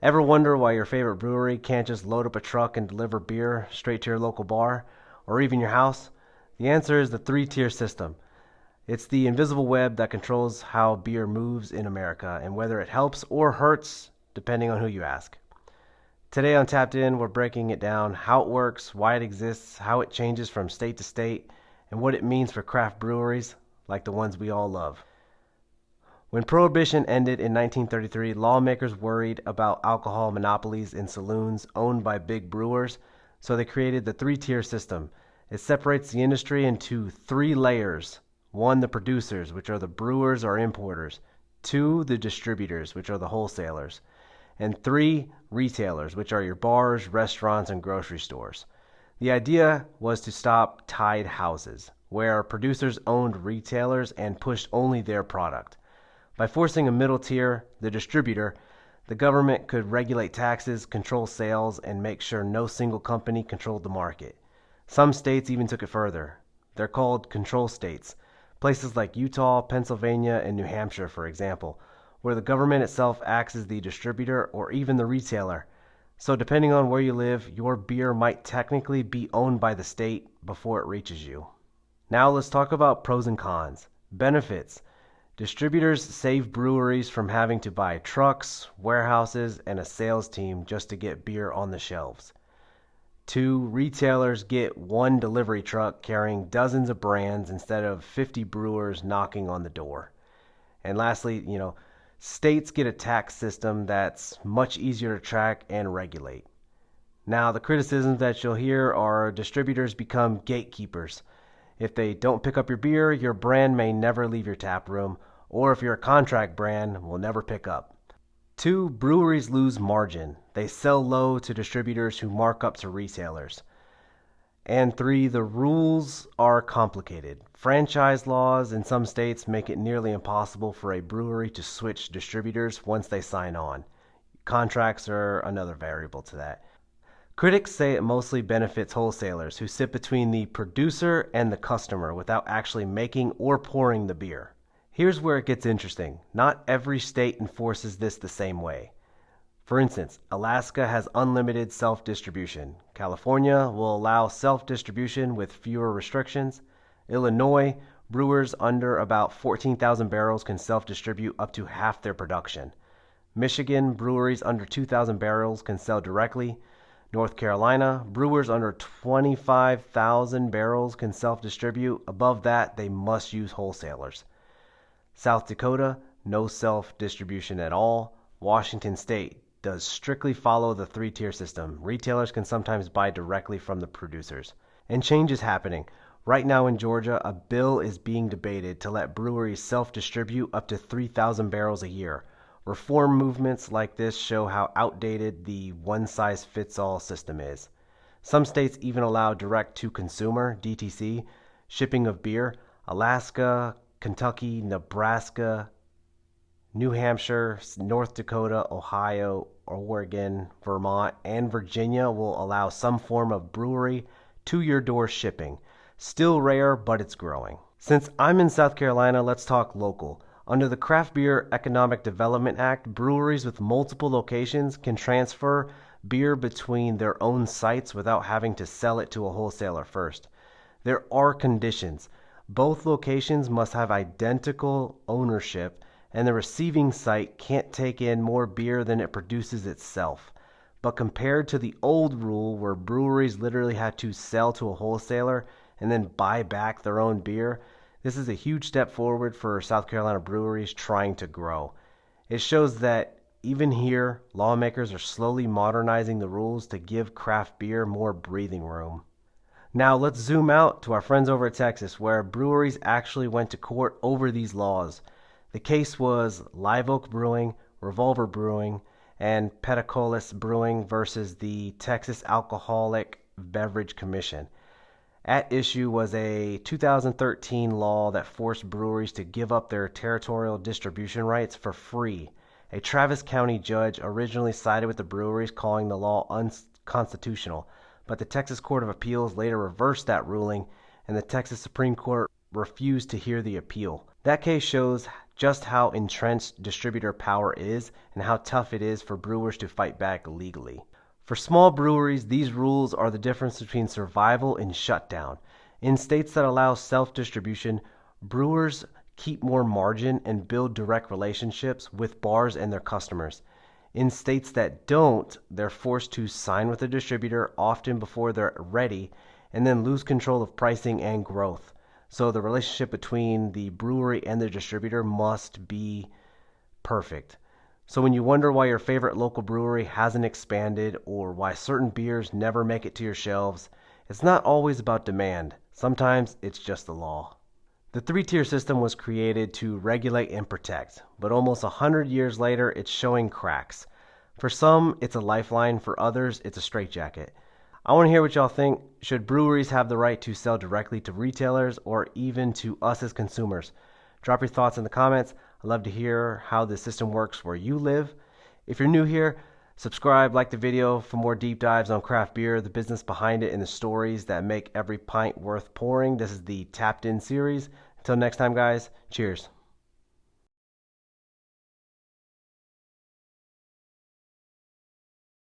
Ever wonder why your favorite brewery can't just load up a truck and deliver beer straight to your local bar or even your house? The answer is the three-tier system. It's the invisible web that controls how beer moves in America and whether it helps or hurts depending on who you ask. Today on Tapped In, we're breaking it down, how it works, why it exists, how it changes from state to state, and what it means for craft breweries like the ones we all love. When Prohibition ended in 1933, lawmakers worried about alcohol monopolies in saloons owned by big brewers, so they created the three-tier system. It separates the industry into three layers. One, the producers, which are the brewers or importers. Two, the distributors, which are the wholesalers. And three, retailers, which are your bars, restaurants, and grocery stores. The idea was to stop tied houses, where producers owned retailers and pushed only their product. By forcing a middle tier, the distributor, the government could regulate taxes, control sales, and make sure no single company controlled the market. Some states even took it further. They're called control states. Places like Utah, Pennsylvania, and New Hampshire, for example, where the government itself acts as the distributor or even the retailer. So depending on where you live, your beer might technically be owned by the state before it reaches you. Now let's talk about pros and cons. Benefits. Distributors save breweries from having to buy trucks, warehouses, and a sales team just to get beer on the shelves. Two, retailers get one delivery truck carrying dozens of brands instead of 50 brewers knocking on the door. And lastly, states get a tax system that's much easier to track and regulate. Now, the criticisms that you'll hear are distributors become gatekeepers. If they don't pick up your beer, your brand may never leave your tap room, or if you're a contract brand, will never pick up. Two, breweries lose margin. They sell low to distributors who mark up to retailers. And three, the rules are complicated. Franchise laws in some states make it nearly impossible for a brewery to switch distributors once they sign on. Contracts are another variable to that. Critics say it mostly benefits wholesalers who sit between the producer and the customer without actually making or pouring the beer. Here's where it gets interesting. Not every state enforces this the same way. For instance, Alaska has unlimited self-distribution. California will allow self-distribution with fewer restrictions. Illinois, brewers under about 14,000 barrels can self-distribute up to half their production. Michigan, breweries under 2,000 barrels can sell directly. North Carolina, brewers under 25,000 barrels can self-distribute. Above that, they must use wholesalers. South Dakota, no self-distribution at all. Washington State does strictly follow the three-tier system. Retailers can sometimes buy directly from the producers. And change is happening. Right now in Georgia, a bill is being debated to let breweries self-distribute up to 3,000 barrels a year. Reform movements like this show how outdated the one-size-fits-all system is. Some states even allow direct-to-consumer, DTC, shipping of beer. Alaska, Kentucky, Nebraska, New Hampshire, North Dakota, Ohio, Oregon, Vermont, and Virginia will allow some form of brewery to your door shipping. Still rare, but it's growing. Since I'm in South Carolina, let's talk local. Under the Craft Beer Economic Development Act, breweries with multiple locations can transfer beer between their own sites without having to sell it to a wholesaler first. There are conditions. Both locations must have identical ownership, and the receiving site can't take in more beer than it produces itself. But compared to the old rule where breweries literally had to sell to a wholesaler and then buy back their own beer, this is a huge step forward for South Carolina breweries trying to grow. It shows that even here, lawmakers are slowly modernizing the rules to give craft beer more breathing room. Now let's zoom out to our friends over at Texas, where breweries actually went to court over these laws. The case was Live Oak Brewing, Revolver Brewing, and Petacolis Brewing versus the Texas Alcoholic Beverage Commission. At issue was a 2013 law that forced breweries to give up their territorial distribution rights for free. A Travis County judge originally sided with the breweries, calling the law unconstitutional, but the Texas Court of Appeals later reversed that ruling, and the Texas Supreme Court refused to hear the appeal. That case shows just how entrenched distributor power is and how tough it is for brewers to fight back legally. For small breweries, these rules are the difference between survival and shutdown. In states that allow self-distribution, brewers keep more margin and build direct relationships with bars and their customers. In states that don't, they're forced to sign with a distributor often before they're ready and then lose control of pricing and growth. So the relationship between the brewery and the distributor must be perfect. So when you wonder why your favorite local brewery hasn't expanded or why certain beers never make it to your shelves, it's not always about demand. Sometimes it's just the law. The three-tier system was created to regulate and protect, but almost 100 years later, it's showing cracks. For some, it's a lifeline. For others, it's a straitjacket. I want to hear what y'all think. Should breweries have the right to sell directly to retailers or even to us as consumers? Drop your thoughts in the comments. I'd love to hear how this system works where you live. If you're new here, subscribe, like the video for more deep dives on craft beer, the business behind it, and the stories that make every pint worth pouring. This is the Tapped In series. Until next time, guys, cheers.